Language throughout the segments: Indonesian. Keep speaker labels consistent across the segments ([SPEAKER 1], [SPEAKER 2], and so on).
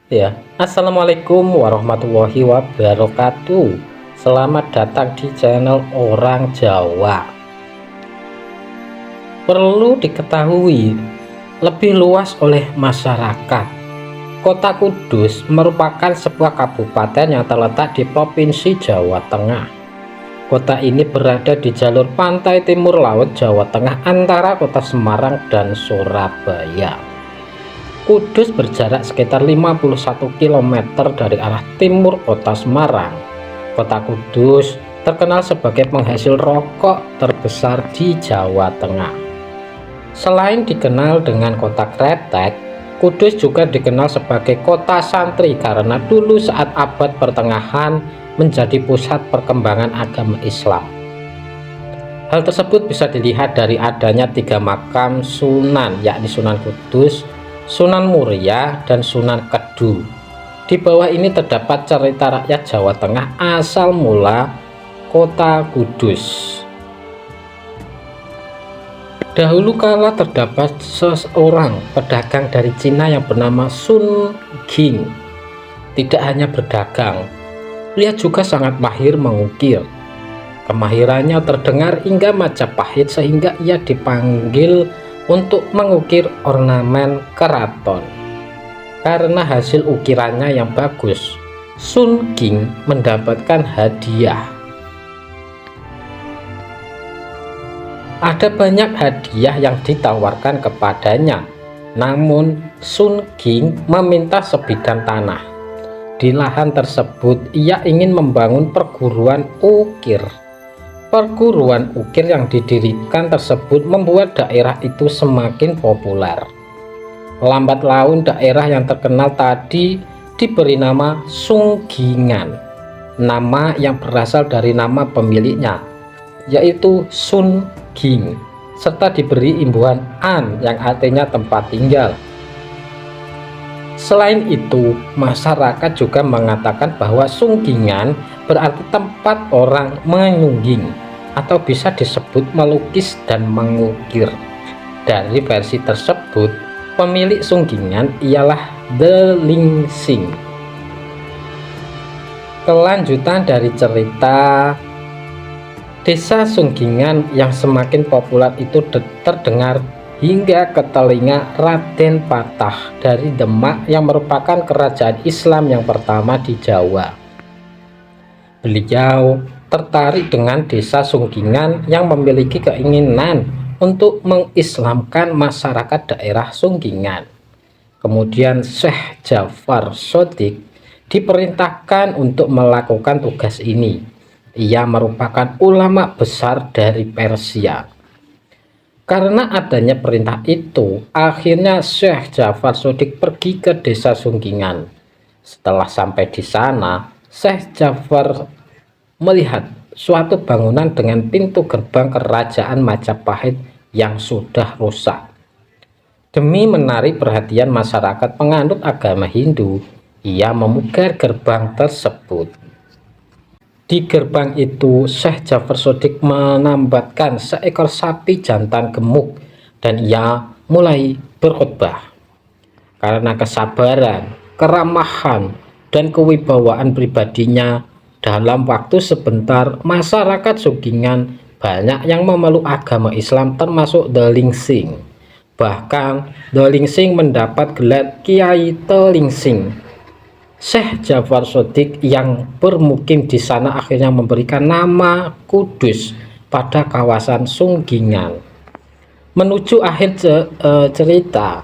[SPEAKER 1] Ya, Assalamualaikum warahmatullahi wabarakatuh. Selamat datang di channel Orang Jawa. Perlu diketahui lebih luas oleh masyarakat, Kota Kudus merupakan sebuah kabupaten yang terletak di Provinsi Jawa Tengah. Kota ini berada di jalur pantai timur laut Jawa Tengah antara Kota Semarang dan Surabaya. Kudus berjarak sekitar 51 km dari arah timur Kota Semarang. Kota Kudus terkenal sebagai penghasil rokok terbesar di Jawa Tengah. Selain dikenal dengan kota kretek, Kudus juga dikenal sebagai kota santri karena dulu saat abad pertengahan menjadi pusat perkembangan agama Islam. Hal tersebut bisa dilihat dari adanya 3 makam sunan, yakni Sunan Kudus, Sunan Muria, dan Sunan Kedu. Di bawah ini terdapat cerita rakyat Jawa Tengah asal mula Kota Kudus. Dahulu kala terdapat seseorang pedagang dari Cina yang bernama Sun Ging. Tidak hanya berdagang, ia juga sangat mahir mengukir. Kemahirannya terdengar hingga Majapahit sehingga ia dipanggil untuk mengukir ornamen keraton. Karena hasil ukirannya yang bagus, Sun Ging mendapatkan hadiah. Ada banyak hadiah yang ditawarkan kepadanya, namun Sun Ging meminta sebidang tanah. Di lahan tersebut ia ingin membangun perguruan ukir. Perguruan ukir yang didirikan tersebut membuat daerah itu semakin populer. Lambat laun daerah yang terkenal tadi diberi nama Sunggingan, nama yang berasal dari nama pemiliknya, yaitu Sun Ging, serta diberi imbuhan An yang artinya tempat tinggal. Selain itu, masyarakat juga mengatakan bahwa Sunggingan berarti tempat orang mengungging atau bisa disebut melukis dan mengukir. Dari versi tersebut, pemilik Sunggingan ialah Delingsing. Kelanjutan dari cerita Desa Sunggingan yang semakin populer itu terdengar hingga ke telinga Raden Patah dari Demak yang merupakan kerajaan Islam yang pertama di Jawa. Beliau tertarik dengan desa Sunggingan yang memiliki keinginan untuk mengislamkan masyarakat daerah Sunggingan. Kemudian Syekh Jafar Shodiq diperintahkan untuk melakukan tugas ini. Ia merupakan ulama besar dari Persia. Karena adanya perintah itu, akhirnya Syekh Jafar Shodiq pergi ke desa Sunggingan. Setelah sampai di sana, Syekh Jafar melihat suatu bangunan dengan pintu gerbang kerajaan Majapahit yang sudah rusak. Demi menarik perhatian masyarakat penganut agama Hindu, ia memugar gerbang tersebut. Di gerbang itu, Syekh Jafar Shodiq menambatkan seekor sapi jantan gemuk dan ia mulai berkhutbah. Karena kesabaran, keramahan, dan kewibawaan pribadinya, dalam waktu sebentar masyarakat Sunggingan banyak yang memeluk agama Islam termasuk Delingsing. Bahkan Delingsing mendapat gelar Kiai Telingsing. Syekh Jafar Shodiq yang bermukim di sana akhirnya memberikan nama Kudus pada kawasan Sunggingan. Menuju akhir cerita,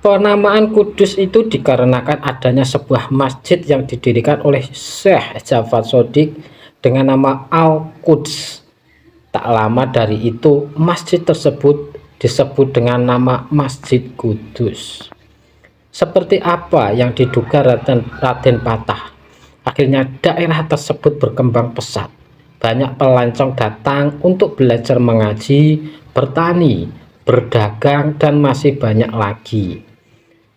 [SPEAKER 1] penamaan Kudus itu dikarenakan adanya sebuah masjid yang didirikan oleh Syekh Jafar Shodiq dengan nama Al-Quds. Tak lama dari itu, masjid tersebut disebut dengan nama Masjid Kudus. Seperti apa yang diduga Raden Patah, akhirnya daerah tersebut berkembang pesat. Banyak pelancong datang untuk belajar mengaji, bertani, berdagang, dan masih banyak lagi.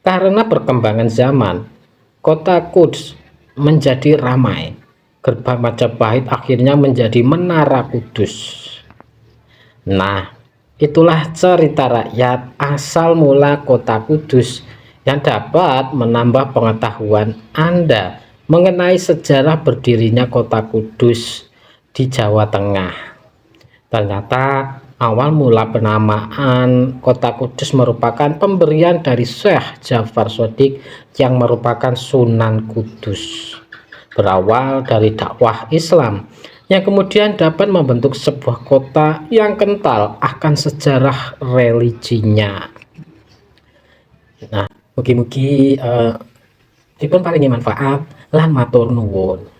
[SPEAKER 1] Karena perkembangan zaman, kota Kudus menjadi ramai. Gerbang Majapahit akhirnya menjadi Menara Kudus. Nah, itulah cerita rakyat asal mula kota Kudus yang dapat menambah pengetahuan Anda mengenai sejarah berdirinya kota Kudus di Jawa Tengah. Ternyata awal mula penamaan kota Kudus merupakan pemberian dari Syekh Ja'far Shadiq yang merupakan Sunan Kudus. Berawal dari dakwah Islam yang kemudian dapat membentuk sebuah kota yang kental akan sejarah religinya. Nah, mugi-mugi dipun paringi manfaat lan matur nuwun.